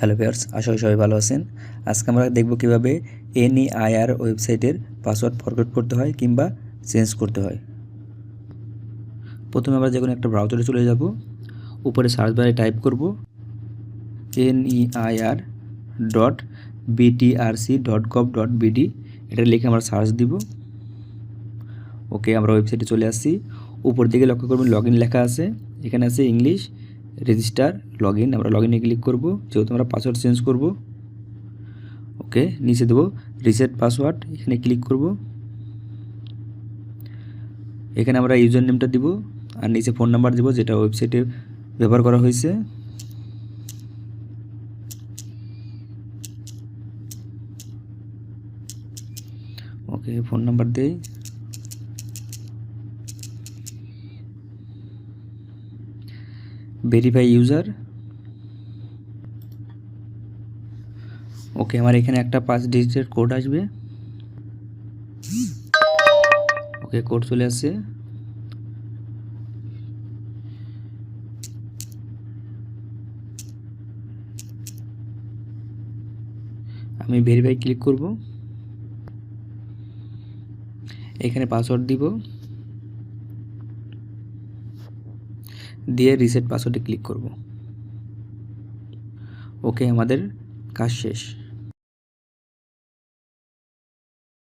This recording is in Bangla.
হ্যালো ভিউয়ার্স, আশা করি সবাই ভালো আছেন। আজকে আমরা দেখব কিভাবে NEIR ওয়েবসাইটের পাসওয়ার্ড ফরগেট করতে হয় কিংবা চেঞ্জ করতে হয়। প্রথমে আমরা যেকোনো একটা ব্রাউজারে চলে যাব, উপরে সার্চ বারে টাইপ করব NEIR.BTRC.gov.bd, এটা লিখে আমরা সার্চ দিব। ওকে, আমরা ওয়েবসাইটে চলে আসছি। উপর দিকে লক্ষ্য করবেন লগইন লেখা আছে, এখানে আছে ইংলিশ রেজিস্টার লগইন। আমরা লগইনে ক্লিক করব, যেহেতু আমরা পাসওয়ার্ড চেঞ্জ করব। ওকে, নিচে দেবো রিসেট পাসওয়ার্ড, এখানে ক্লিক করব। এখানে আমরা ইউজার নেমটা দিব আর নিচে ফোন নাম্বার দিব যেটা ওয়েবসাইটে ব্যবহার করা হয়েছে। ওকে, ফোন নাম্বার দেই। Verify user. ওকে, আমার এখানে একটা 5 ডিজিটের কোড আসবে। ওকে, কোড চলে আসছে। আমি ভেরিফাই ক্লিক করব, এখানে পাসওয়ার্ড দিব, দিয়ে রিসেট পাসওয়ার্ডে ক্লিক করব। ওকে, আমাদের কাজ শেষ।